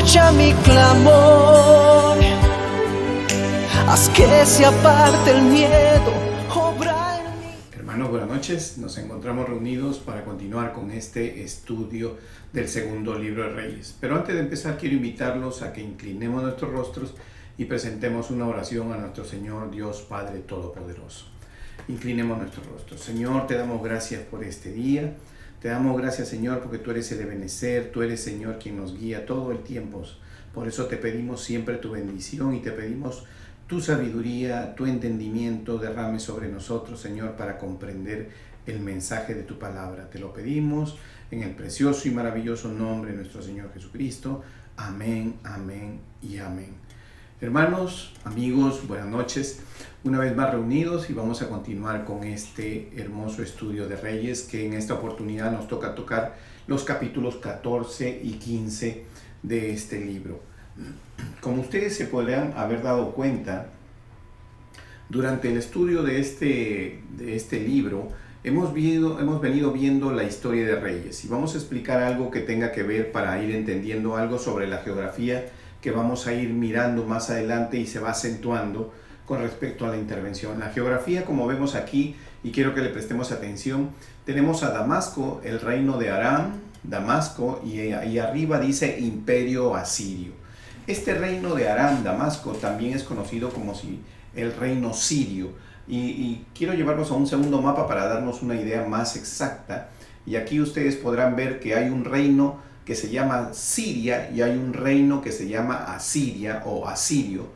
escucha mi clamor, haz que se aparte el miedo, obra en mí. Hermanos, buenas noches. Nos encontramos reunidos para continuar con este estudio del segundo libro de Reyes. Pero antes de empezar, quiero invitarlos a que inclinemos nuestros rostros y presentemos una oración a nuestro Señor Dios Padre Todopoderoso. Inclinemos nuestros rostros. Señor, te damos gracias por este día. Te damos gracias, Señor, porque tú eres el Ebenezer, tú eres, Señor, quien nos guía todo el tiempo. Por eso te pedimos siempre tu bendición y te pedimos tu sabiduría, tu entendimiento derrame sobre nosotros, Señor, para comprender el mensaje de tu palabra. Te lo pedimos en el precioso y maravilloso nombre de nuestro Señor Jesucristo. Amén, amén y amén. Hermanos, amigos, buenas noches. Una vez más reunidos y vamos a continuar con este hermoso estudio de Reyes, que en esta oportunidad nos toca tocar los capítulos 14 y 15 de este libro. Como ustedes se podrán haber dado cuenta, durante el estudio de este libro hemos venido viendo la historia de Reyes y vamos a explicar algo que tenga que ver para ir entendiendo algo sobre la geografía que vamos a ir mirando más adelante y se va acentuando con respecto a la intervención. La geografía, como vemos aquí, y quiero que le prestemos atención, tenemos a Damasco, el reino de Aram, Damasco, y arriba dice Imperio Asirio. Este reino de Aram, Damasco, también es conocido como el reino sirio. Y quiero llevarlos a un segundo mapa para darnos una idea más exacta. Y aquí ustedes podrán ver que hay un reino que se llama Siria y hay un reino que se llama Asiria o Asirio,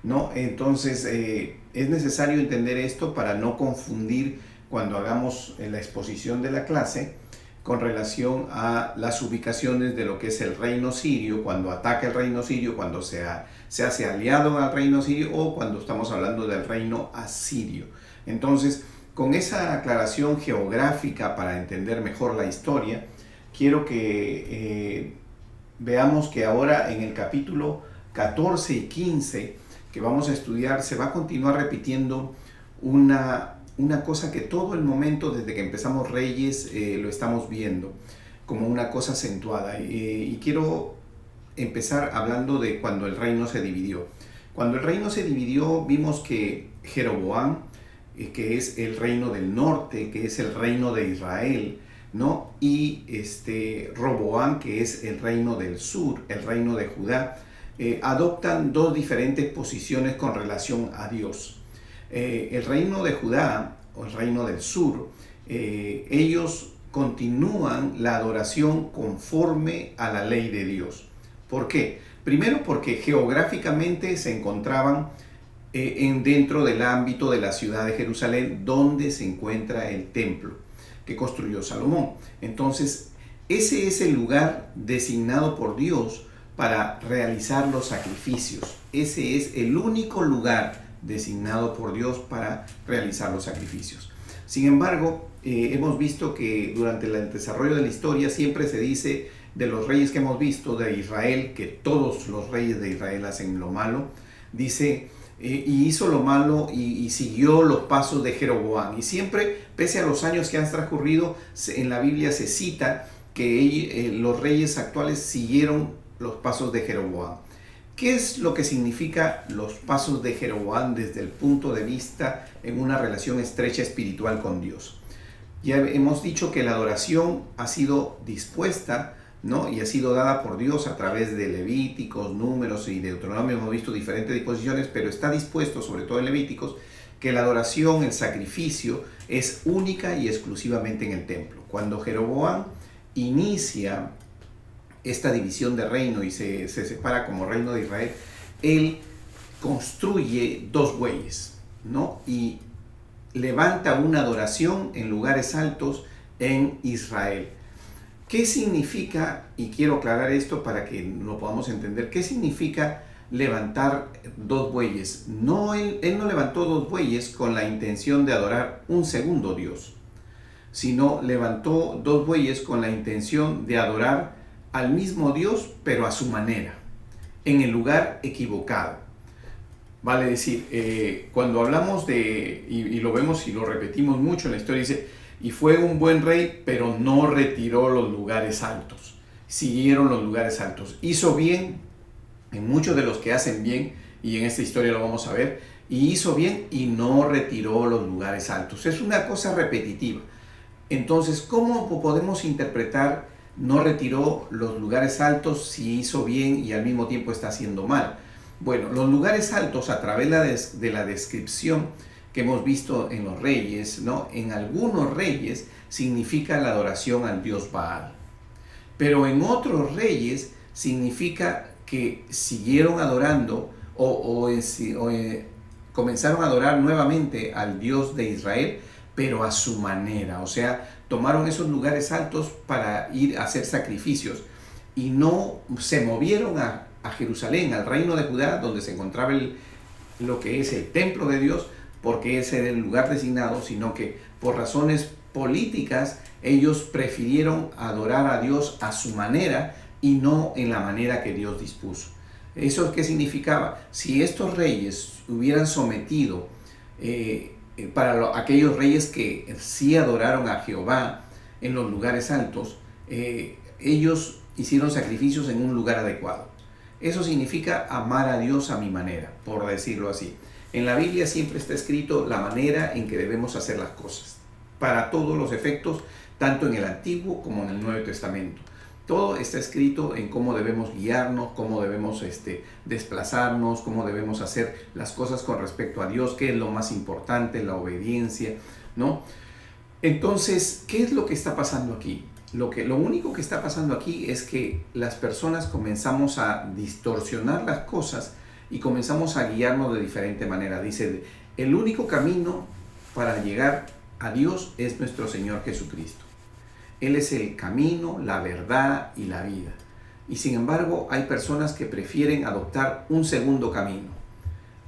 ¿no? Entonces es necesario entender esto para no confundir cuando hagamos la exposición de la clase con relación a las ubicaciones de lo que es el reino sirio, cuando ataca el reino sirio, cuando se hace aliado al reino sirio o cuando estamos hablando del reino asirio. Entonces, con esa aclaración geográfica para entender mejor la historia, quiero que veamos que ahora en el capítulo 14 y 15 que vamos a estudiar se va a continuar repitiendo una cosa que todo el momento desde que empezamos Reyes lo estamos viendo como una cosa acentuada. Y quiero empezar hablando de cuando el reino se dividió. Cuando el reino se dividió vimos que Jeroboam, que es el reino del norte, que es el reino de Israel, ¿no? Y Roboam, que es el reino del sur, el reino de Judá, adoptan dos diferentes posiciones con relación a Dios. El reino de Judá, o el reino del sur, ellos continúan la adoración conforme a la ley de Dios. ¿Por qué? Primero porque geográficamente se encontraban dentro del ámbito de la ciudad de Jerusalén, donde se encuentra el templo que construyó Salomón. Entonces, ese es el lugar designado por Dios para realizar los sacrificios. Ese es el único lugar designado por Dios para realizar los sacrificios. Sin embargo, hemos visto que durante el desarrollo de la historia siempre se dice de los reyes que hemos visto de Israel, que todos los reyes de Israel hacen lo malo. Dice, y hizo lo malo y siguió los pasos de Jeroboam. Y siempre, pese a los años que han transcurrido, en la Biblia se cita que los reyes actuales siguieron los pasos de Jeroboam. ¿Qué es lo que significa los pasos de Jeroboam desde el punto de vista en una relación estrecha espiritual con Dios? Ya hemos dicho que la adoración ha sido dispuesta, ¿no? Y ha sido dada por Dios a través de Levíticos, Números y Deuteronomio. Hemos visto diferentes disposiciones, pero está dispuesto, sobre todo en Levíticos, que la adoración, el sacrificio, es única y exclusivamente en el templo. Cuando Jeroboam inicia esta división de reino y se separa como reino de Israel, él construye dos bueyes, ¿no? Y levanta una adoración en lugares altos en Israel. ¿Qué significa? Y quiero aclarar esto para que lo podamos entender. ¿Qué significa levantar dos bueyes? No, él no levantó dos bueyes con la intención de adorar un segundo Dios, sino levantó dos bueyes con la intención de adorar al mismo Dios, pero a su manera, en el lugar equivocado. Vale decir, cuando hablamos y lo vemos y lo repetimos mucho en la historia, dice, y fue un buen rey, pero no retiró los lugares altos. Siguieron los lugares altos. Hizo bien, en muchos de los que hacen bien, y en esta historia lo vamos a ver, y hizo bien y no retiró los lugares altos. Es una cosa repetitiva. Entonces, ¿cómo podemos interpretar no retiró los lugares altos si hizo bien y al mismo tiempo está haciendo mal? Bueno, los lugares altos, a través de la descripción que hemos visto en los reyes, ¿no? En algunos reyes significa la adoración al dios Baal, pero en otros reyes significa que siguieron adorando comenzaron a adorar nuevamente al Dios de Israel, pero a su manera. O sea, tomaron esos lugares altos para ir a hacer sacrificios y no se movieron a Jerusalén, al reino de Judá, donde se encontraba lo que es el templo de Dios, porque ese era el lugar designado, sino que por razones políticas ellos prefirieron adorar a Dios a su manera y no en la manera que Dios dispuso. ¿Eso qué significaba? Si estos reyes hubieran sometido, para aquellos reyes que sí adoraron a Jehová en los lugares altos, ellos hicieron sacrificios en un lugar adecuado. Eso significa amar a Dios a mi manera, por decirlo así. En la Biblia siempre está escrito la manera en que debemos hacer las cosas, para todos los efectos, tanto en el Antiguo como en el Nuevo Testamento. Todo está escrito en cómo debemos guiarnos, cómo debemos desplazarnos, cómo debemos hacer las cosas con respecto a Dios, qué es lo más importante, la obediencia, ¿no? Entonces, ¿qué es lo que está pasando aquí? Lo único que está pasando aquí es que las personas comenzamos a distorsionar las cosas y comenzamos a guiarnos de diferente manera. Dice, el único camino para llegar a Dios es nuestro Señor Jesucristo. Él es el camino, la verdad y la vida. Y sin embargo, hay personas que prefieren adoptar un segundo camino.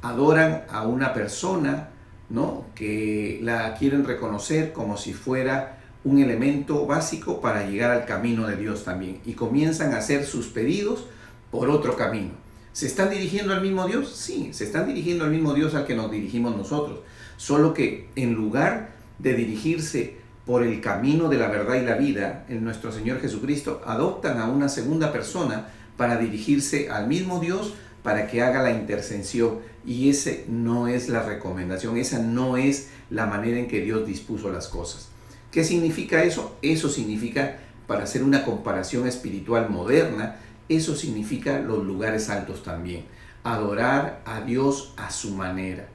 Adoran a una persona, ¿no?, que la quieren reconocer como si fuera un elemento básico para llegar al camino de Dios también. Y comienzan a hacer sus pedidos por otro camino. ¿Se están dirigiendo al mismo Dios? Sí, se están dirigiendo al mismo Dios al que nos dirigimos nosotros. Solo que en lugar de dirigirse por el camino de la verdad y la vida, en nuestro Señor Jesucristo, adoptan a una segunda persona para dirigirse al mismo Dios para que haga la intercesión. Y ese no es la recomendación, esa no es la manera en que Dios dispuso las cosas. ¿Qué significa eso? Eso significa, para hacer una comparación espiritual moderna, eso significa los lugares altos también. Adorar a Dios a su manera.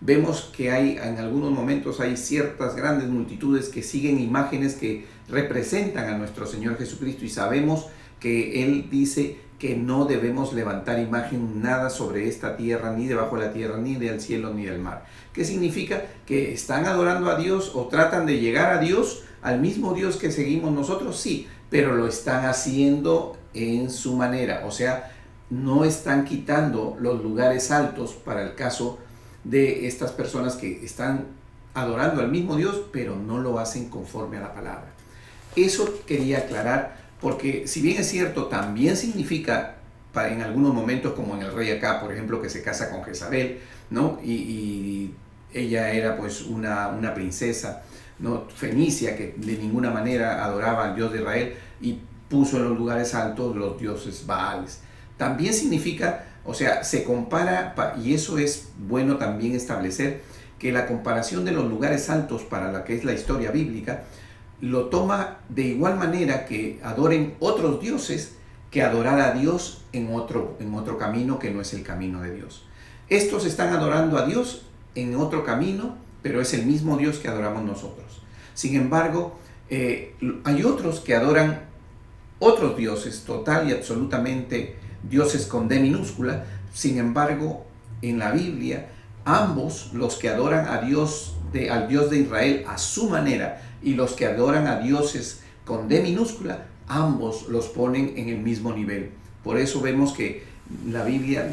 Vemos que en algunos momentos hay ciertas grandes multitudes que siguen imágenes que representan a nuestro Señor Jesucristo y sabemos que Él dice que no debemos levantar imagen nada sobre esta tierra, ni debajo de la tierra, ni del cielo, ni del mar. ¿Qué significa? Que están adorando a Dios o tratan de llegar a Dios, al mismo Dios que seguimos nosotros, sí, pero lo están haciendo en su manera. O sea, no están quitando los lugares altos para el caso de estas personas que están adorando al mismo Dios, pero no lo hacen conforme a la palabra. Eso quería aclarar, porque si bien es cierto, también significa en algunos momentos, como en el rey Acab, por ejemplo, que se casa con Jezabel, ¿no? Y ella era pues una princesa, ¿no?, fenicia, que de ninguna manera adoraba al Dios de Israel y puso en los lugares altos los dioses Baales. También significa, o sea, se compara, y eso es bueno también establecer, que la comparación de los lugares altos para la que es la historia bíblica, lo toma de igual manera que adoren otros dioses, que adorar a Dios en otro camino que no es el camino de Dios. Estos están adorando a Dios en otro camino, pero es el mismo Dios que adoramos nosotros. Sin embargo, hay otros que adoran otros dioses, total y absolutamente dioses con D minúscula. Sin embargo, en la Biblia, ambos, los que adoran al Dios de Israel a su manera y los que adoran a dioses con D minúscula, ambos los ponen en el mismo nivel. Por eso vemos que la Biblia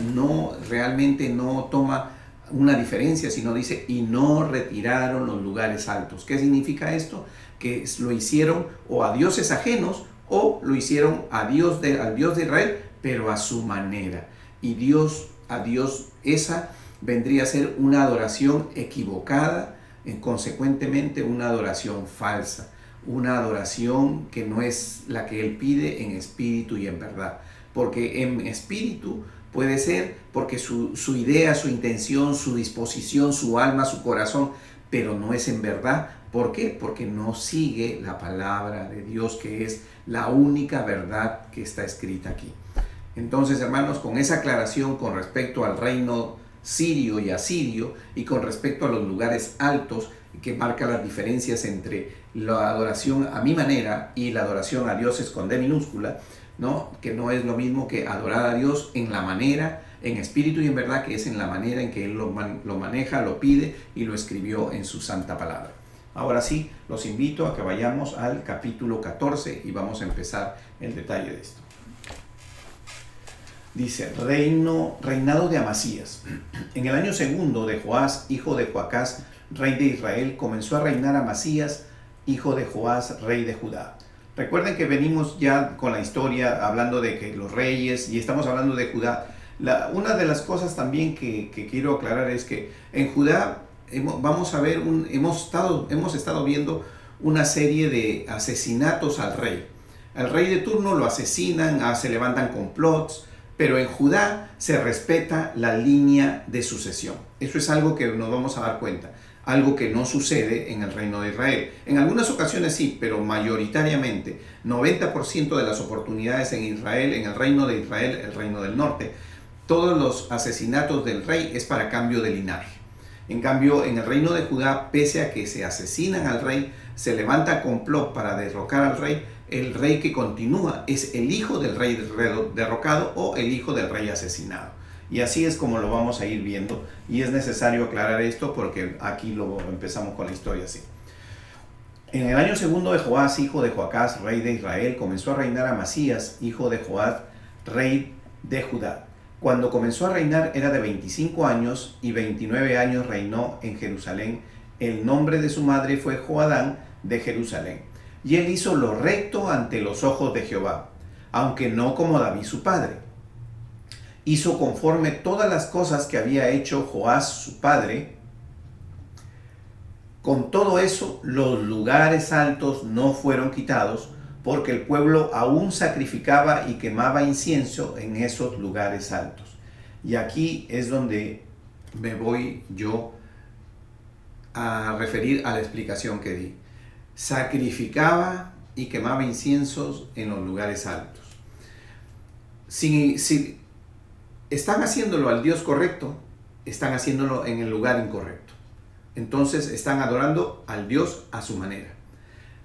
realmente no toma una diferencia, sino dice, y no retiraron los lugares altos. ¿Qué significa esto? Que lo hicieron o a dioses ajenos o lo hicieron al Dios de Israel, pero a su manera. Y a Dios esa vendría a ser una adoración equivocada, consecuentemente una adoración falsa. una adoración que no es la que Él pide en espíritu y en verdad. Porque en espíritu puede ser porque su idea, su intención, su disposición, su alma, su corazón, pero no es en verdad. ¿Por qué? Porque no sigue la palabra de Dios, que es la única verdad que está escrita aquí. Entonces, hermanos, con esa aclaración con respecto al reino sirio y asirio y con respecto a los lugares altos que marca las diferencias entre la adoración a mi manera y la adoración a dioses con D minúscula, ¿no? Que no es lo mismo que adorar a Dios en la manera, en espíritu y en verdad, que es en la manera en que Él lo maneja, lo pide y lo escribió en su santa palabra. Ahora sí, los invito a que vayamos al capítulo 14 y vamos a empezar el detalle de esto. Dice, reinado de Amasías. En el año segundo de Joás, hijo de Joacás, rey de Israel, comenzó a reinar Amasías, hijo de Joás, rey de Judá. Recuerden que venimos ya con la historia hablando de que los reyes, y estamos hablando de Judá. Una de las cosas también que quiero aclarar es que en Judá vamos a ver hemos estado viendo una serie de asesinatos al rey. Al rey de turno lo asesinan, se levantan complots, pero en Judá se respeta la línea de sucesión. Eso es algo que nos vamos a dar cuenta, algo que no sucede en el reino de Israel. En algunas ocasiones sí, pero mayoritariamente, 90% de las oportunidades en Israel, en el reino de Israel, el reino del norte, todos los asesinatos del rey es para cambio de linaje. En cambio, en el reino de Judá, pese a que se asesinan al rey, se levanta complot para derrocar al rey, el rey que continúa es el hijo del rey derrocado o el hijo del rey asesinado. Y así es como lo vamos a ir viendo, y es necesario aclarar esto porque aquí lo empezamos con la historia así. En el año segundo de Joás, hijo de Joacás, rey de Israel, comenzó a reinar Amasías, hijo de Joás, rey de Judá. Cuando comenzó a reinar era de 25 años y 29 años reinó en Jerusalén. El nombre de su madre fue Joadán de Jerusalén. Y él hizo lo recto ante los ojos de Jehová, aunque no como David su padre. Hizo conforme todas las cosas que había hecho Joás su padre. Con todo eso, los lugares altos no fueron quitados, porque el pueblo aún sacrificaba y quemaba incienso en esos lugares altos. Y aquí es donde me voy yo a referir a la explicación que di. Sacrificaba y quemaba inciensos en los lugares altos. Si están haciéndolo al Dios correcto, están haciéndolo en el lugar incorrecto. Entonces están adorando al Dios a su manera.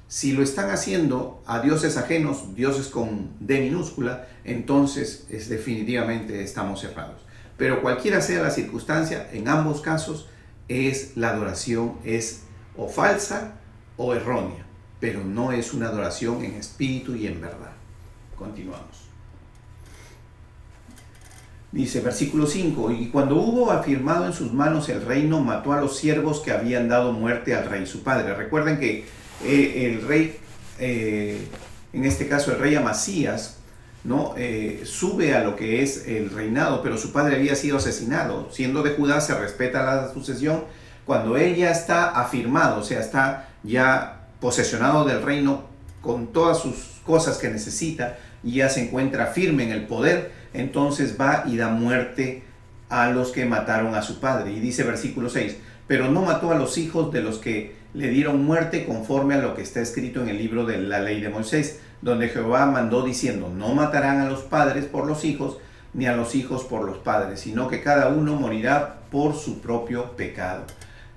Si lo están haciendo a dioses ajenos, dioses con D minúscula, entonces definitivamente estamos errados. Pero cualquiera sea la circunstancia, en ambos casos la adoración es o falsa o errónea, pero no es una adoración en espíritu y en verdad. Continuamos. Dice versículo 5, y cuando hubo afirmado en sus manos el reino, mató a los siervos que habían dado muerte al rey su padre. Recuerden que el rey, en este caso el rey Amasías, ¿no? Sube a lo que es el reinado, pero su padre había sido asesinado. Siendo de Judá se respeta la sucesión. Cuando él ya está afirmado, o sea, está ya posesionado del reino con todas sus cosas que necesita y ya se encuentra firme en el poder, entonces va y da muerte a los que mataron a su padre. Y dice versículo 6, pero no mató a los hijos de los que le dieron muerte conforme a lo que está escrito en el libro de la ley de Moisés, donde Jehová mandó diciendo, no matarán a los padres por los hijos, ni a los hijos por los padres, sino que cada uno morirá por su propio pecado.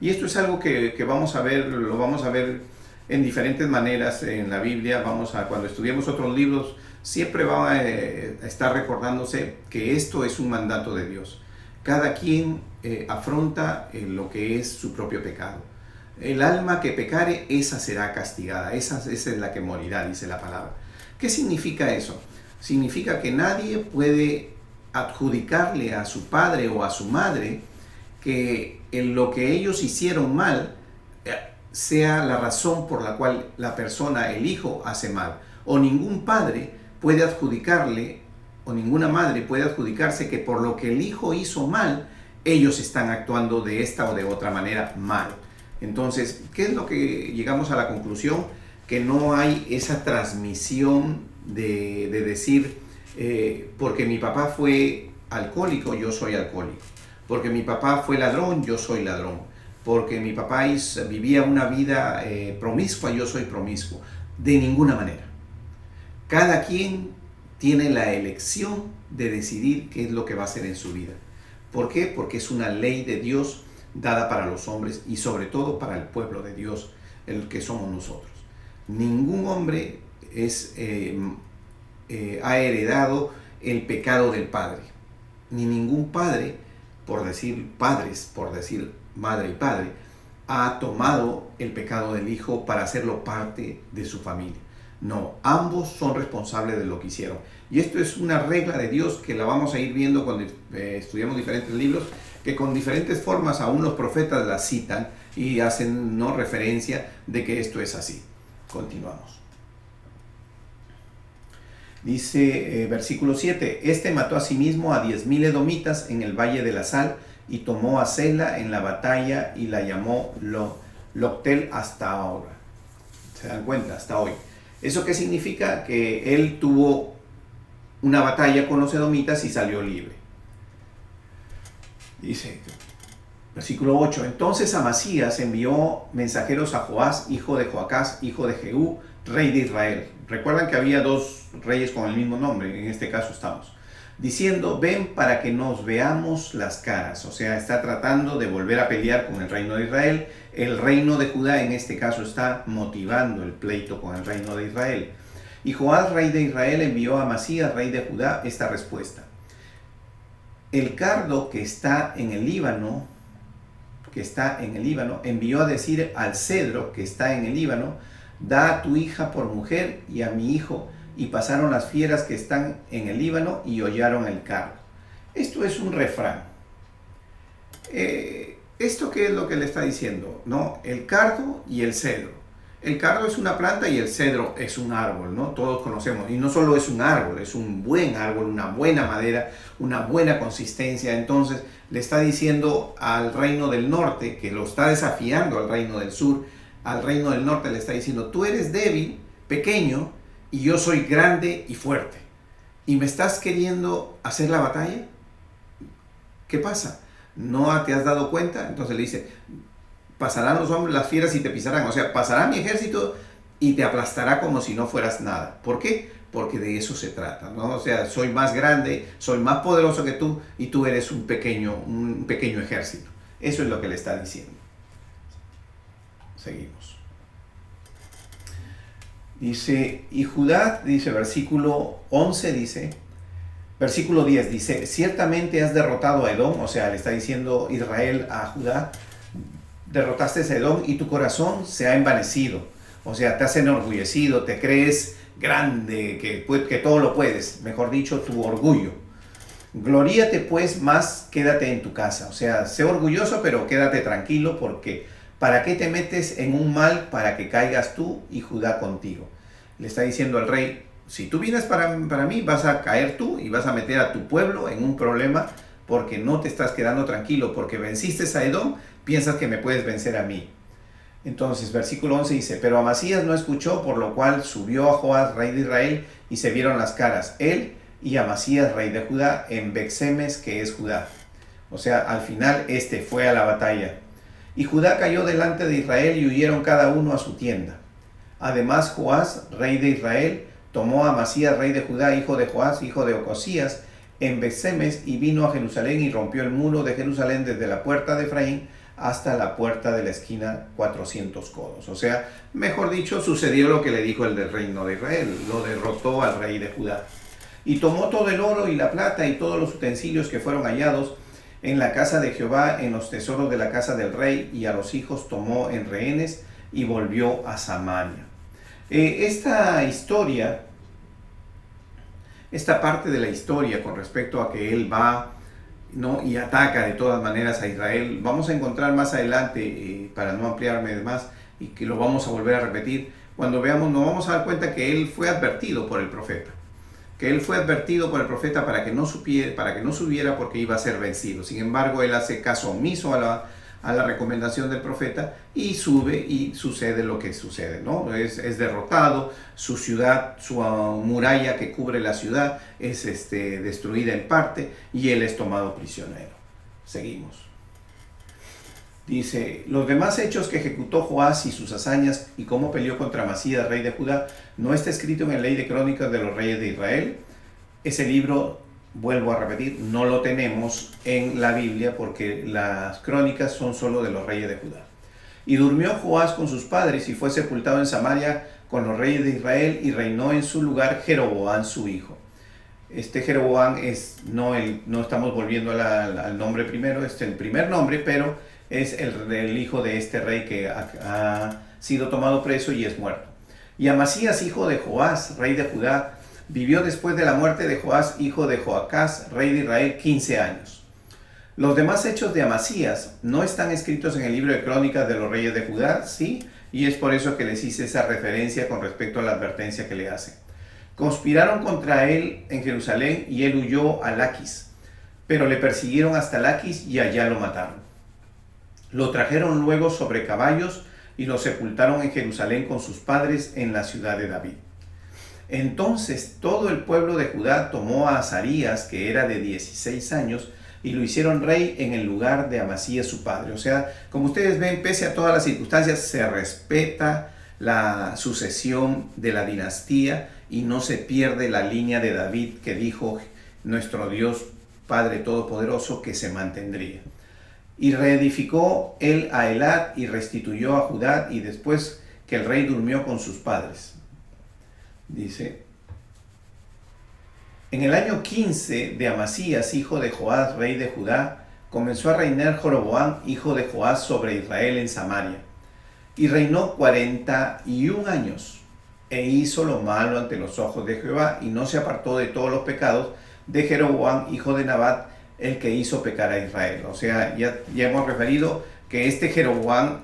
Y esto es algo que vamos a ver, lo vamos a ver en diferentes maneras en la Biblia. Cuando estudiemos otros libros, siempre va a estar recordándose que esto es un mandato de Dios. Cada quien afronta lo que es su propio pecado. El alma que pecare, esa será castigada, esa es la que morirá, dice la palabra. ¿Qué significa eso? Significa que nadie puede adjudicarle a su padre o a su madre que en lo que ellos hicieron mal sea la razón por la cual la persona, el hijo, hace mal. O ningún padre puede adjudicarle, o ninguna madre puede adjudicarse que por lo que el hijo hizo mal, ellos están actuando de esta o de otra manera mal. Entonces, ¿qué es lo que llegamos a la conclusión? que no hay esa transmisión de decir, porque mi papá fue alcohólico, yo soy alcohólico. Porque mi papá fue ladrón, yo soy ladrón. Porque mi papá vivía una vida promiscua, yo soy promiscuo. De ninguna manera. Cada quien tiene la elección de decidir qué es lo que va a hacer en su vida. ¿Por qué? Porque es una ley de Dios dada para los hombres y sobre todo para el pueblo de Dios, el que somos nosotros. Ningún hombre ha heredado el pecado del padre, ni ningún padre, por decir padres, por decir madre y padre, ha tomado el pecado del hijo para hacerlo parte de su familia. No, ambos son responsables de lo que hicieron. Y esto es una regla de Dios que la vamos a ir viendo cuando estudiamos diferentes libros, que con diferentes formas aún los profetas la citan y hacen referencia de que esto es así. Continuamos. Dice versículo 7, este mató a sí mismo a 10,000 edomitas en el valle de la sal y tomó a Sela en la batalla y la llamó Loctel hasta ahora. ¿Se dan cuenta? Hasta hoy. ¿Eso qué significa? Que él tuvo una batalla con los edomitas y salió libre. Dice, versículo 8, entonces Amasías envió mensajeros a Joás, hijo de Joacás, hijo de Jehú, rey de Israel. Recuerdan que había dos reyes con el mismo nombre, en este caso estamos. Diciendo, ven para que nos veamos las caras. O sea, está tratando de volver a pelear con el reino de Israel. El reino de Judá en este caso está motivando el pleito con el reino de Israel. Y Joás, rey de Israel, envió a Amasías, rey de Judá, esta respuesta. El cardo que está en el Líbano, envió a decir al cedro que está en el Líbano, da a tu hija por mujer y a mi hijo. Y pasaron las fieras que están en el Líbano y hollaron el cardo. Esto es un refrán. ¿Esto qué es lo que le está diciendo? No, el cardo y el cedro. El cardo es una planta y el cedro es un árbol, ¿no? Todos conocemos. Y no solo es un árbol, es un buen árbol, una buena madera, una buena consistencia. Entonces le está diciendo al reino del norte, que lo está desafiando al reino del sur, al reino del norte le está diciendo, tú eres débil, pequeño, y yo soy grande y fuerte. ¿Y me estás queriendo hacer la batalla? ¿Qué pasa? ¿No te has dado cuenta? Entonces le dice, pasarán los hombres, las fieras y te pisarán. O sea, pasará mi ejército y te aplastará como si no fueras nada. ¿Por qué? Porque de eso se trata, ¿no? O sea, soy más grande, soy más poderoso que tú y tú eres un pequeño ejército. Eso es lo que le está diciendo. Seguimos. Dice, y Judá, dice, versículo 11, dice, versículo 10, dice, ciertamente has derrotado a Edom, o sea, le está diciendo Israel a Judá, derrotaste a Edom y tu corazón se ha envanecido, o sea, te has enorgullecido, te crees grande, que todo lo puedes, mejor dicho, tu orgullo. Gloríate pues más, quédate en tu casa, o sea, sé orgulloso, pero quédate tranquilo porque... ¿Para qué te metes en un mal para que caigas tú y Judá contigo? Le está diciendo al rey, si tú vienes para mí, vas a caer tú y vas a meter a tu pueblo en un problema porque no te estás quedando tranquilo, porque venciste a Edom, piensas que me puedes vencer a mí. Entonces, versículo 11 dice, pero Amasías no escuchó, por lo cual subió a Joás, rey de Israel, y se vieron las caras, él y Amasías, rey de Judá, en Bexemes, que es Judá. O sea, al final fue a la batalla. Y Judá cayó delante de Israel y huyeron cada uno a su tienda. Además, Joás, rey de Israel, tomó a Amasías, rey de Judá, hijo de Joás, hijo de Ocosías, en Bexemes y vino a Jerusalén y rompió el muro de Jerusalén desde la puerta de Efraín hasta la puerta de la esquina 400 codos. O sea, mejor dicho, sucedió lo que le dijo el del reino de Israel, lo derrotó al rey de Judá. Y tomó todo el oro y la plata y todos los utensilios que fueron hallados en la casa de Jehová, en los tesoros de la casa del rey, y a los hijos tomó en rehenes y volvió a Samaria. Esta historia, esta parte de la historia con respecto a que él va, ¿no?, y ataca de todas maneras a Israel, vamos a encontrar más adelante, para no ampliarme más, y que lo vamos a volver a repetir, cuando veamos, nos vamos a dar cuenta que él fue advertido por el profeta. Para que no subiera porque iba a ser vencido. Sin embargo, él hace caso omiso a la recomendación del profeta y sube y sucede lo que sucede, ¿no? Es derrotado, su ciudad, su muralla que cubre la ciudad es destruida en parte y él es tomado prisionero. Seguimos. Dice, los demás hechos que ejecutó Joás y sus hazañas y cómo peleó contra Amasías, rey de Judá, no está escrito en la ley de crónicas de los reyes de Israel. Ese libro, vuelvo a repetir, no lo tenemos en la Biblia porque las crónicas son solo de los reyes de Judá. Y durmió Joás con sus padres y fue sepultado en Samaria con los reyes de Israel y reinó en su lugar Jeroboam su hijo. Este Jeroboam no estamos volviendo al nombre primero, es el primer nombre, pero es el hijo de este rey que ha sido tomado preso y es muerto. Y Amasías, hijo de Joás, rey de Judá, vivió después de la muerte de Joás, hijo de Joacás, rey de Israel, 15 años. Los demás hechos de Amasías no están escritos en el libro de crónicas de los reyes de Judá, sí, y es por eso que les hice esa referencia con respecto a la advertencia que le hacen. Conspiraron contra él en Jerusalén y él huyó a Laquis, pero le persiguieron hasta Laquis y allá lo mataron. Lo trajeron luego sobre caballos y lo sepultaron en Jerusalén con sus padres en la ciudad de David. Entonces todo el pueblo de Judá tomó a Azarías, que era de 16 años, y lo hicieron rey en el lugar de Amasías su padre. O sea, como ustedes ven, pese a todas las circunstancias, se respeta la sucesión de la dinastía y no se pierde la línea de David que dijo nuestro Dios Padre Todopoderoso que se mantendría. Y reedificó él a Elad y restituyó a Judá y después que el rey durmió con sus padres. Dice, en el año 15 de Amasías, hijo de Joás, rey de Judá, comenzó a reinar Jeroboam, hijo de Joás, sobre Israel en Samaria. Y reinó 41 años, e hizo lo malo ante los ojos de Jehová, y no se apartó de todos los pecados de Jeroboam, hijo de Nabat, el que hizo pecar a Israel. O sea, ya hemos referido que este Jeroboam,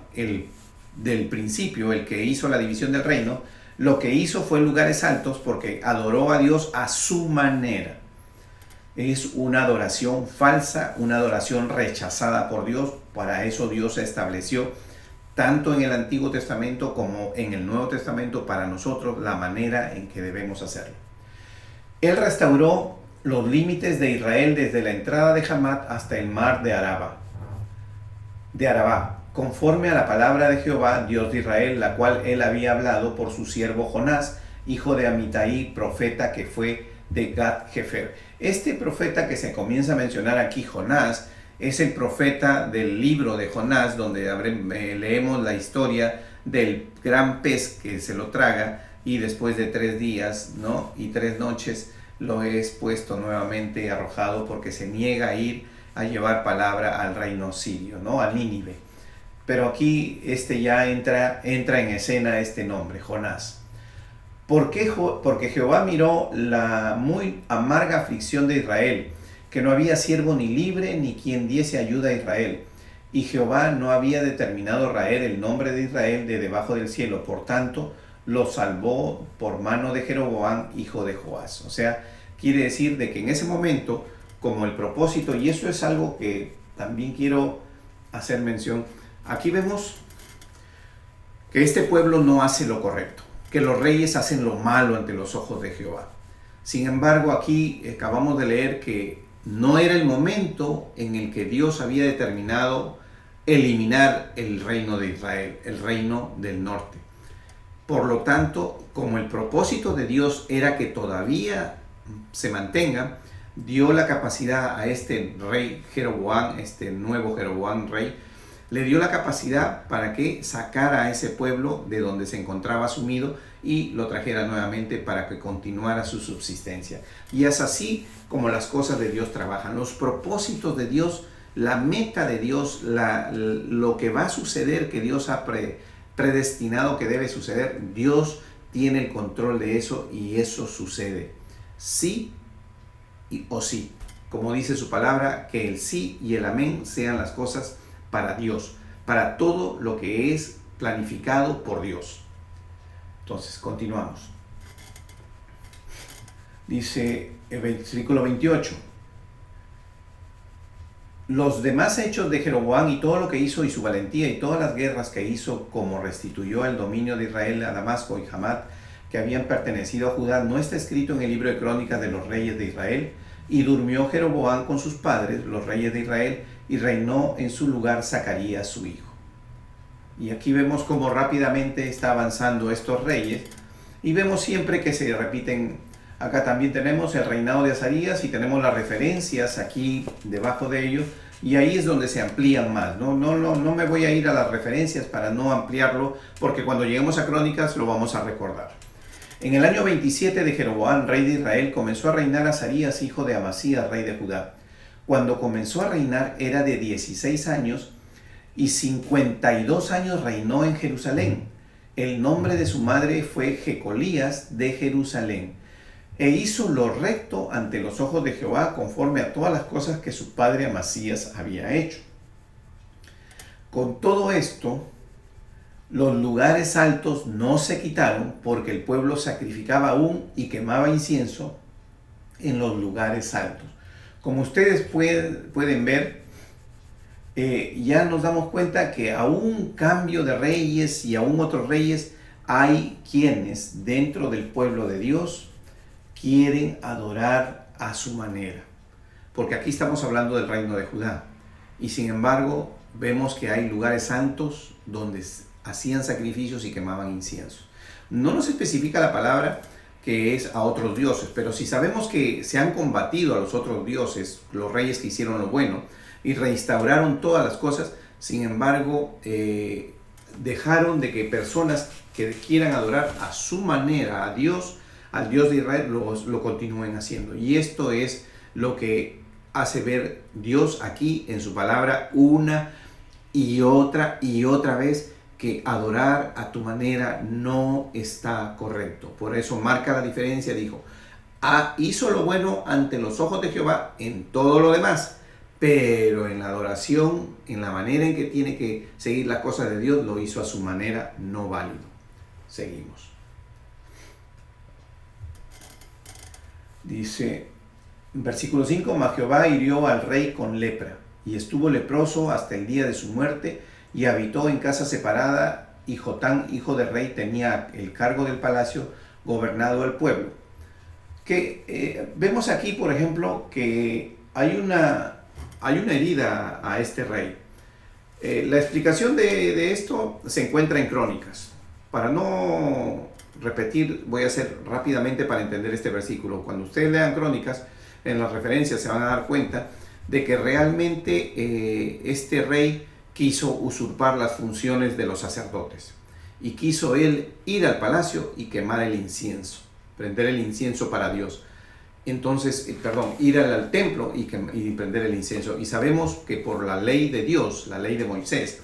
del principio, el que hizo la división del reino, lo que hizo fue en lugares altos porque adoró a Dios a su manera. Es una adoración falsa, una adoración rechazada por Dios. Para eso Dios estableció, tanto en el Antiguo Testamento como en el Nuevo Testamento, para nosotros la manera en que debemos hacerlo. Él restauró los límites de Israel desde la entrada de Hamat hasta el mar de Arabá, conforme a la palabra de Jehová, Dios de Israel, la cual él había hablado por su siervo Jonás, hijo de Amitai, profeta que fue de Gat-Hefer. Este profeta que se comienza a mencionar aquí, Jonás, es el profeta del libro de Jonás, donde leemos la historia del gran pez que se lo traga y después de 3 días, ¿no?, y 3 noches lo es puesto nuevamente arrojado porque se niega a ir a llevar palabra al reino sirio, ¿no?, a Nínive. Pero aquí ya entra en escena este nombre, Jonás. ¿Por qué? Porque Jehová miró la muy amarga aflicción de Israel, que no había siervo ni libre ni quien diese ayuda a Israel. Y Jehová no había determinado raer el nombre de Israel de debajo del cielo. Por tanto, lo salvó por mano de Jeroboam, hijo de Joás. O sea, quiere decir de que en ese momento, como el propósito, y eso es algo que también quiero hacer mención, aquí vemos que este pueblo no hace lo correcto, que los reyes hacen lo malo ante los ojos de Jehová. Sin embargo, aquí acabamos de leer que no era el momento en el que Dios había determinado eliminar el reino de Israel, el reino del norte. Por lo tanto, como el propósito de Dios era que todavía se mantenga, dio la capacidad a este rey Jeroboam, este nuevo Jeroboam rey, le dio la capacidad para que sacara a ese pueblo de donde se encontraba sumido y lo trajera nuevamente para que continuara su subsistencia. Y es así como las cosas de Dios trabajan. Los propósitos de Dios, la meta de Dios, lo que va a suceder, que Dios ha predestinado que debe suceder, Dios tiene el control de eso y eso sucede. Sí o sí. Como dice su palabra, que el sí y el amén sean las cosas para Dios, para todo lo que es planificado por Dios. Entonces, continuamos. Dice el versículo 28. Los demás hechos de Jeroboam y todo lo que hizo y su valentía y todas las guerras que hizo, como restituyó el dominio de Israel a Damasco y Hamat, que habían pertenecido a Judá, no está escrito en el libro de crónicas de los reyes de Israel. Y durmió Jeroboam con sus padres, los reyes de Israel, y reinó en su lugar Zacarías su hijo. Y aquí vemos cómo rápidamente está avanzando estos reyes, y vemos siempre que se repiten. Acá también tenemos el reinado de Azarías y tenemos las referencias aquí debajo de ellos, y ahí es donde se amplían más. No me voy a ir a las referencias para no ampliarlo, porque cuando lleguemos a Crónicas lo vamos a recordar. En el año 27 de Jeroboam, rey de Israel, comenzó a reinar Azarías, hijo de Amasías, rey de Judá. Cuando comenzó a reinar era de 16 años y 52 años reinó en Jerusalén. El nombre de su madre fue Jecolías de Jerusalén. E hizo lo recto ante los ojos de Jehová, conforme a todas las cosas que su padre Amasías había hecho. Con todo esto, los lugares altos no se quitaron, porque el pueblo sacrificaba aún y quemaba incienso en los lugares altos. Como ustedes pueden ver, ya nos damos cuenta que aún cambio de reyes y aún otros reyes, hay quienes dentro del pueblo de Dios quieren adorar a su manera. Porque aquí estamos hablando del reino de Judá. Y sin embargo, vemos que hay lugares santos donde hacían sacrificios y quemaban incienso. No nos especifica la palabra que es a otros dioses, pero si sabemos que se han combatido a los otros dioses, los reyes que hicieron lo bueno y reinstauraron todas las cosas, sin embargo, dejaron de que personas que quieran adorar a su manera a Dios, al Dios de Israel, lo continúen haciendo. Y esto es lo que hace ver Dios aquí en su palabra una y otra vez, que adorar a tu manera no está correcto. Por eso marca la diferencia, dijo, hizo lo bueno ante los ojos de Jehová en todo lo demás, pero en la adoración, en la manera en que tiene que seguir las cosas de Dios, lo hizo a su manera, no válido. Seguimos. Dice, versículo 5, mas Jehová hirió al rey con lepra, y estuvo leproso hasta el día de su muerte, y habitó en casa separada, y Jotán, hijo del rey, tenía el cargo del palacio, gobernado el pueblo. Vemos aquí, por ejemplo, que hay una herida a este rey. La explicación de esto se encuentra en Crónicas. Para no repetir, voy a hacer rápidamente para entender este versículo. Cuando ustedes lean Crónicas, en las referencias se van a dar cuenta de que realmente este rey quiso usurpar las funciones de los sacerdotes y quiso él ir al palacio y quemar el incienso, prender el incienso para Dios. Entonces, ir al templo y prender el incienso. Y sabemos que por la ley de Dios, la ley de Moisés,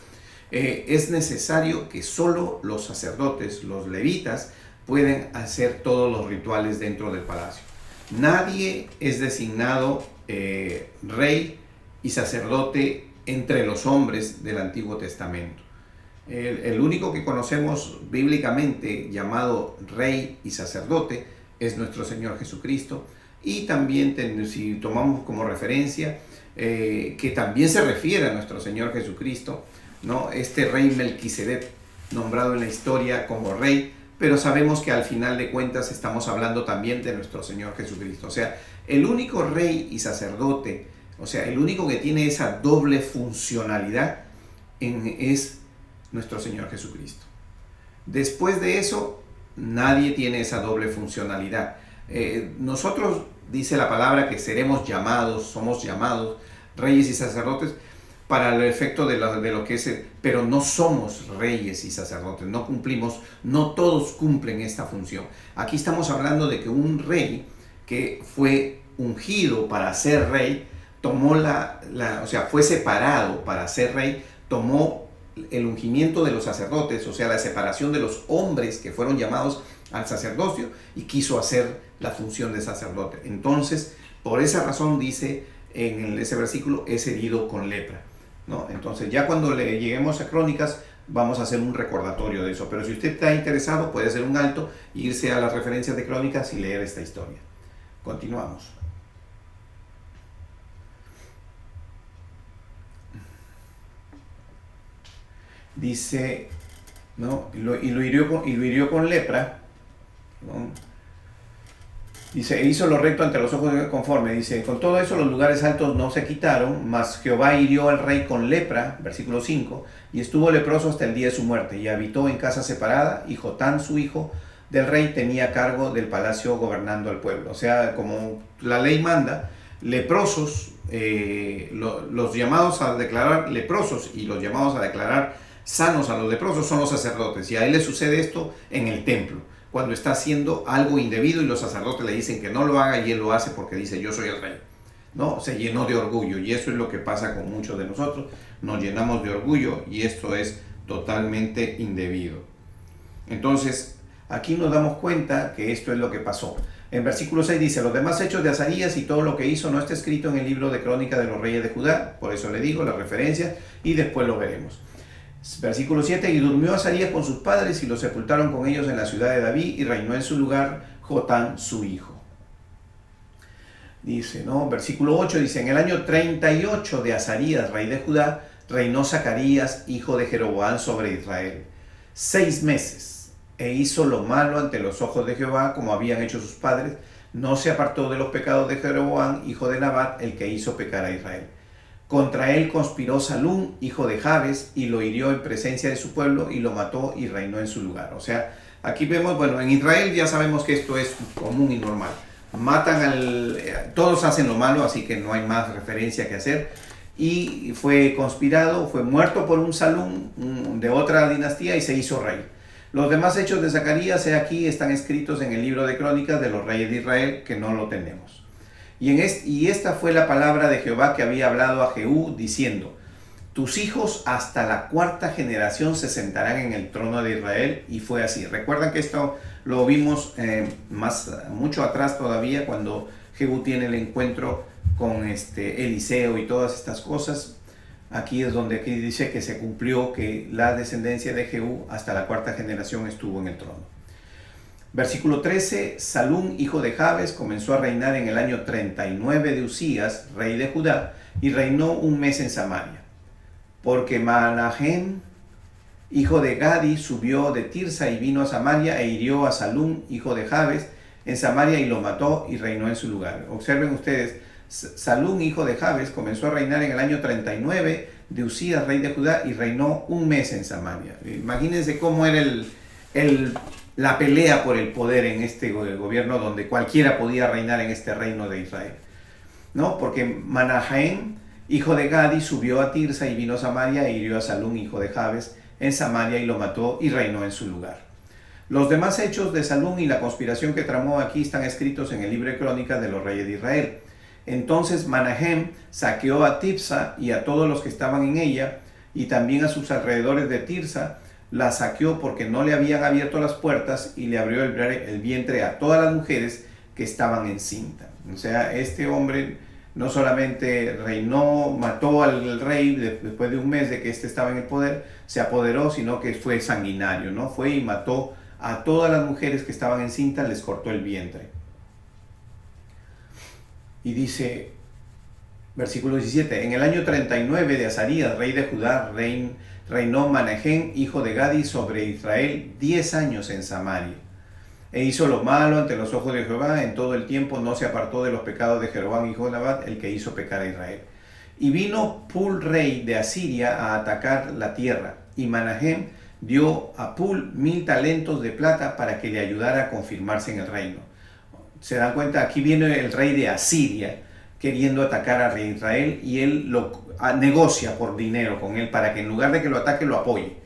es necesario que solo los sacerdotes, los levitas, pueden hacer todos los rituales dentro del palacio. Nadie es designado rey y sacerdote entre los hombres del Antiguo Testamento. El único que conocemos bíblicamente llamado rey y sacerdote es nuestro Señor Jesucristo. Y también, si tomamos como referencia, que también se refiere a nuestro Señor Jesucristo, ¿no? Este rey Melquisedec, nombrado en la historia como rey, pero sabemos que al final de cuentas estamos hablando también de nuestro Señor Jesucristo. O sea, el único rey y sacerdote, o sea, el único que tiene esa doble funcionalidad es nuestro Señor Jesucristo. Después de eso, nadie tiene esa doble funcionalidad. Nosotros, dice la palabra, que somos llamados reyes y sacerdotes para el efecto de lo que es, pero no somos reyes y sacerdotes, no todos cumplen esta función. Aquí estamos hablando de que un rey que fue ungido para ser rey, fue separado para ser rey, tomó el ungimiento de los sacerdotes, o sea, la separación de los hombres que fueron llamados al sacerdocio, y quiso hacer la función de sacerdote. Entonces, por esa razón dice en ese versículo, es herido con lepra, ¿no? Entonces, ya cuando lleguemos a Crónicas, vamos a hacer un recordatorio de eso. Pero si usted está interesado, puede hacer un alto, irse a las referencias de Crónicas y leer esta historia. Continuamos. dice, ¿no? Y lo hirió con lepra, ¿no? Dice, e hizo lo recto ante los ojos de Dios conforme. Dice, con todo eso los lugares altos no se quitaron, mas Jehová hirió al rey con lepra, versículo 5, y estuvo leproso hasta el día de su muerte, y habitó en casa separada, y Jotán, su hijo del rey, tenía cargo del palacio gobernando al pueblo. O sea, como la ley manda, leprosos, los llamados a declarar leprosos y los llamados a declarar sanos a los leprosos son los sacerdotes, y a él le sucede esto en el templo, cuando está haciendo algo indebido y los sacerdotes le dicen que no lo haga y él lo hace porque dice yo soy el rey, ¿no? Se llenó de orgullo, y eso es lo que pasa con muchos de nosotros, nos llenamos de orgullo y esto es totalmente indebido. Entonces aquí nos damos cuenta que esto es lo que pasó. En versículo 6 dice, los demás hechos de Azarías y todo lo que hizo no está escrito en el libro de crónica de los reyes de Judá, por eso le digo las referencias y después lo veremos. Versículo 7, y durmió Azarías con sus padres y los sepultaron con ellos en la ciudad de David y reinó en su lugar Jotán su hijo. Dice, ¿no? Versículo 8 dice, en el año 38 de Azarías, rey de Judá, reinó Zacarías, hijo de Jeroboam, sobre Israel 6 meses, e hizo lo malo ante los ojos de Jehová, como habían hecho sus padres, no se apartó de los pecados de Jeroboam, hijo de Nabat, el que hizo pecar a Israel. Contra él conspiró Salum, hijo de Jabes, y lo hirió en presencia de su pueblo, y lo mató y reinó en su lugar. O sea, aquí vemos, bueno, en Israel ya sabemos que esto es común y normal. Matan todos hacen lo malo, así que no hay más referencia que hacer. Y fue conspirado, fue muerto por un Salum de otra dinastía y se hizo rey. Los demás hechos de Zacarías, aquí están escritos en el libro de crónicas de los reyes de Israel, que no lo tenemos. Y esta fue la palabra de Jehová que había hablado a Jehú, diciendo, tus hijos hasta la 4ª generación se sentarán en el trono de Israel, y fue así. Recuerdan que esto lo vimos mucho atrás todavía, cuando Jehú tiene el encuentro con Eliseo y todas estas cosas. Aquí es donde aquí dice que se cumplió que la descendencia de Jehú hasta la 4ª generación estuvo en el trono. Versículo 13, Salum, hijo de Jabes, comenzó a reinar en el año 39 de Usías, rey de Judá, y reinó 1 mes en Samaria. Porque Manahem, hijo de Gadi, subió de Tirsa y vino a Samaria e hirió a Salum, hijo de Jabes, en Samaria, y lo mató y reinó en su lugar. Observen ustedes, Salum, hijo de Jabes, comenzó a reinar en el año 39 de Usías, rey de Judá, y reinó 1 mes en Samaria. Imagínense cómo era la pelea por el poder en este gobierno, donde cualquiera podía reinar en este reino de Israel, ¿no? Porque Manahem, hijo de Gadi, subió a Tirsa y vino a Samaria e hirió a Salum, hijo de Jabes, en Samaria, y lo mató y reinó en su lugar. Los demás hechos de Salum y la conspiración que tramó aquí están escritos en el libro de crónicas de los reyes de Israel. Entonces Manahem saqueó a Tifsa y a todos los que estaban en ella, y también a sus alrededores de Tirsa, la saqueó porque no le habían abierto las puertas, y le abrió el vientre a todas las mujeres que estaban encinta. O sea, este hombre no solamente reinó, mató al rey después de 1 mes de que estaba en el poder, se apoderó, sino que fue sanguinario, ¿no? Fue y mató a todas las mujeres que estaban encintas, les cortó el vientre. Y dice, versículo 17, en el año 39 de Azarías, rey de Judá, reinó Manahem, hijo de Gadi, sobre Israel 10 años en Samaria. E hizo lo malo ante los ojos de Jehová, en todo el tiempo no se apartó de los pecados de Jeroboam, hijo de Nabat, el que hizo pecar a Israel. Y vino Pul, rey de Asiria, a atacar la tierra, y Manahem dio a Pul 1000 talentos de plata para que le ayudara a confirmarse en el reino. Se dan cuenta, aquí viene el rey de Asiria queriendo atacar a Israel, y él lo negocia por dinero con él para que en lugar de que lo ataque, lo apoye.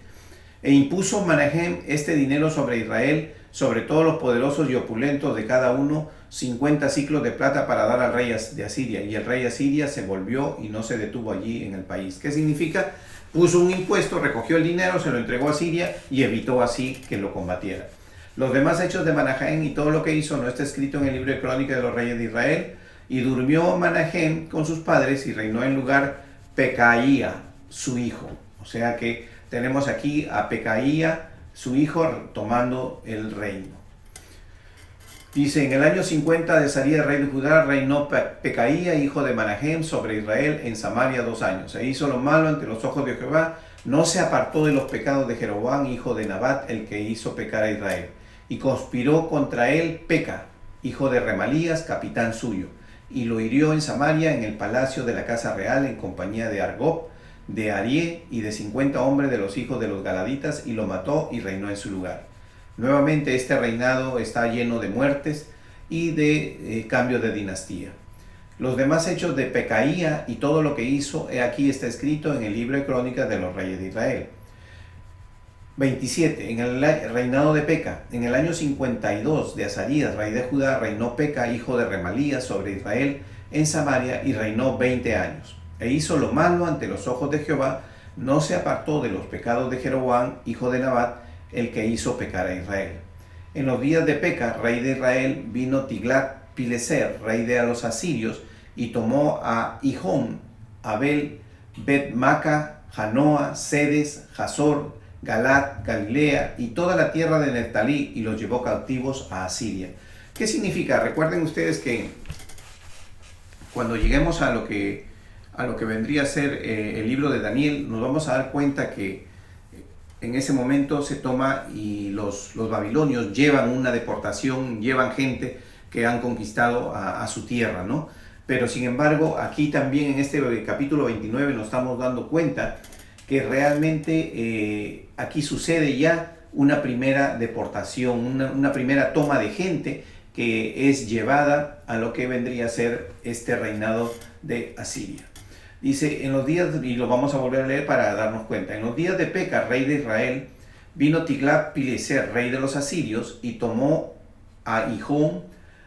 E impuso Manahem este dinero sobre Israel, sobre todos los poderosos y opulentos de cada uno, 50 ciclos de plata para dar al rey de Asiria. Y el rey de Asiria se volvió y no se detuvo allí en el país. ¿Qué significa? Puso un impuesto, recogió el dinero, se lo entregó a Asiria y evitó así que lo combatiera. Los demás hechos de Manahem y todo lo que hizo no está escrito en el libro de crónicas de los reyes de Israel. Y durmió Manahem con sus padres y reinó en lugar Pecaía, su hijo. O sea que tenemos aquí a Pecaía, su hijo, tomando el reino. Dice, en el año 50 de Azarías, rey de Judá, reinó Pecaía, hijo de Manahem, sobre Israel en Samaria 2 años. E hizo lo malo ante los ojos de Jehová, no se apartó de los pecados de Jeroboam, hijo de Nabat, el que hizo pecar a Israel. Y conspiró contra él Peca, hijo de Remalías, capitán suyo, y lo hirió en Samaria, en el palacio de la casa real, en compañía de Argob, de Arié y de 50 hombres de los hijos de los Galaditas, y lo mató y reinó en su lugar. Nuevamente este reinado está lleno de muertes y de cambio de dinastía. Los demás hechos de Pecaía y todo lo que hizo, aquí está escrito en el libro de Crónicas de los Reyes de Israel. 27. En el reinado de Peca, en el año 52 de Azarías, rey de Judá, reinó Peca, hijo de Remalías, sobre Israel en Samaria, y reinó 20 años. E hizo lo malo ante los ojos de Jehová, no se apartó de los pecados de Jeroboam, hijo de Nabat, el que hizo pecar a Israel. En los días de Peca, rey de Israel, vino Tiglat-Pileser, rey de los asirios, y tomó a Hijón, Abel, Bet-Maca, Janoa, Sedes, Hazor, Galat, Galilea y toda la tierra de Neftalí, y los llevó cautivos a Asiria. ¿Qué significa? Recuerden ustedes que cuando lleguemos a lo que vendría a ser el libro de Daniel, nos vamos a dar cuenta que en ese momento se toma y los babilonios llevan una deportación, llevan gente que han conquistado a su tierra, ¿no? Pero sin embargo, aquí también en este capítulo 29 nos estamos dando cuenta que realmente aquí sucede ya una primera deportación, una primera toma de gente que es llevada a lo que vendría a ser este reinado de Asiria. Dice, en los días, y lo vamos a volver a leer para darnos cuenta, en los días de Peca, rey de Israel, vino Tiglat-Pileser, rey de los asirios, y tomó a Hijón,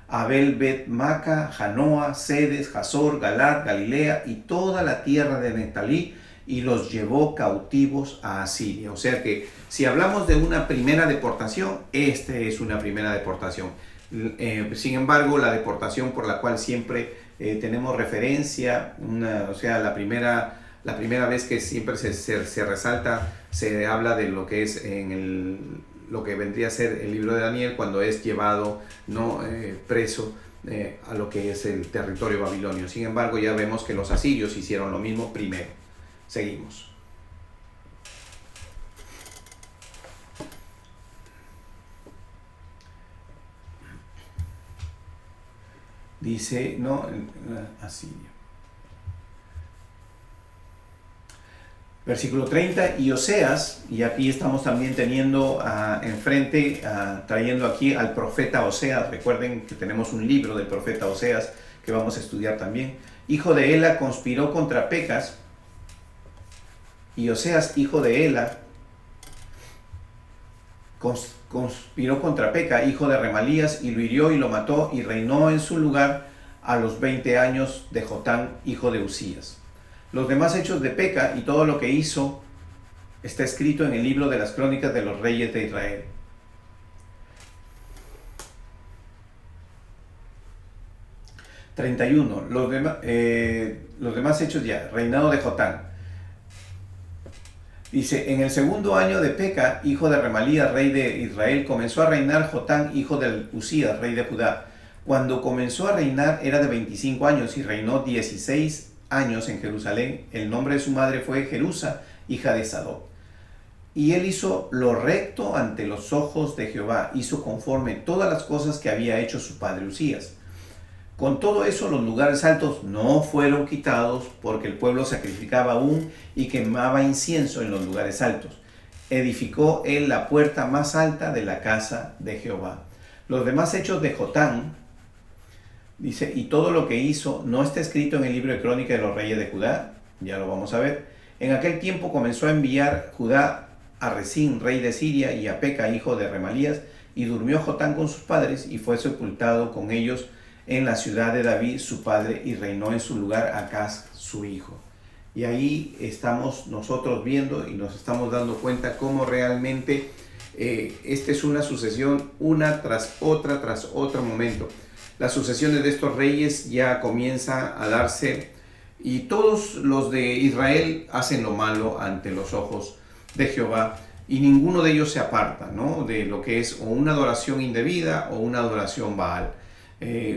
Abel, Bet-Maca, Janoa, Sedes, Hazor, Galat, Galilea y toda la tierra de Neftalí, y los llevó cautivos a Asiria. O sea que si hablamos de una primera deportación, esta es una primera deportación. Sin embargo, la deportación por la cual siempre tenemos referencia, o sea, la primera vez que siempre se resalta, se habla de lo que es lo que vendría a ser el libro de Daniel, cuando es llevado preso a lo que es el territorio babilonio. Sin embargo, ya vemos que los asirios hicieron lo mismo primero. Seguimos. Dice, Asiria. Versículo 30, y Oseas, y aquí estamos también teniendo enfrente, trayendo aquí al profeta Oseas. Recuerden que tenemos un libro del profeta Oseas que vamos a estudiar también. Hijo de Ela, conspiró contra Pecas, y Oseas, hijo de Ela, conspiró contra Peca, hijo de Remalías, y lo hirió y lo mató, y reinó en su lugar a los 20 años de Jotán, hijo de Usías. Los demás hechos de Peca y todo lo que hizo está escrito en el libro de las Crónicas de los Reyes de Israel. Los demás hechos ya, reinado de Jotán. Dice, en el segundo año de Peca, hijo de Remalías, rey de Israel, comenzó a reinar Jotán, hijo de Usías, rey de Judá. Cuando comenzó a reinar era de 25 años y reinó 16 años en Jerusalén. El nombre de su madre fue Jerusa, hija de Sadoc. Y él hizo lo recto ante los ojos de Jehová, hizo conforme todas las cosas que había hecho su padre Usías. Con todo eso, los lugares altos no fueron quitados, porque el pueblo sacrificaba aún y quemaba incienso en los lugares altos. Edificó él la puerta más alta de la casa de Jehová. Los demás hechos de Jotán, dice, y todo lo que hizo, no está escrito en el libro de Crónicas de los Reyes de Judá. Ya lo vamos a ver. En aquel tiempo comenzó a enviar Judá a Resín, rey de Siria, y a Peca, hijo de Remalías, y durmió Jotán con sus padres, y fue sepultado con ellos en la ciudad de David, su padre, y reinó en su lugar Acaz, su hijo. Y ahí estamos nosotros viendo y nos estamos dando cuenta cómo realmente esta es una sucesión, una tras otro momento. Las sucesiones de estos reyes ya comienzan a darse, y todos los de Israel hacen lo malo ante los ojos de Jehová, y ninguno de ellos se aparta, ¿no?, de lo que es o una adoración indebida o una adoración Baal.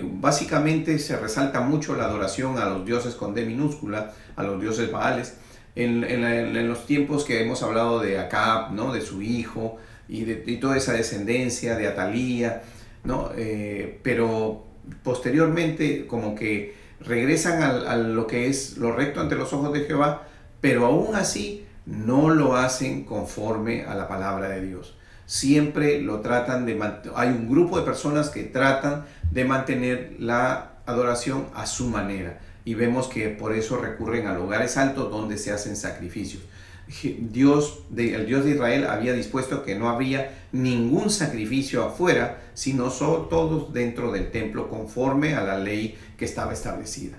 Básicamente se resalta mucho la adoración a los dioses con D minúscula, a los dioses Baales, en los tiempos que hemos hablado de Acab, ¿no? De su hijo y toda esa descendencia de Atalía, ¿no? Pero posteriormente como que regresan a lo que es lo recto ante los ojos de Jehová, pero aún así no lo hacen conforme a la palabra de Dios. Siempre lo tratan hay un grupo de personas que tratan de mantener la adoración a su manera, y vemos que por eso recurren a lugares altos donde se hacen sacrificios. El Dios de Israel había dispuesto que no habría ningún sacrificio afuera, sino solo todos dentro del templo, conforme a la ley que estaba establecida.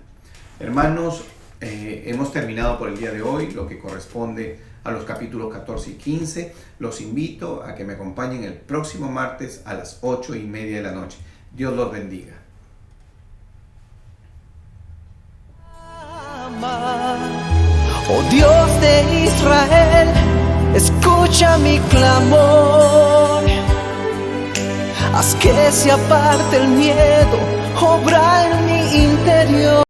Hermanos, hemos terminado por el día de hoy lo que corresponde a los capítulos 14 y 15. Los invito a que me acompañen el próximo martes a las 8:30 de la noche. Dios los bendiga. Oh Dios de Israel, escucha mi clamor. Haz que se aparte el miedo, obra en mi interior.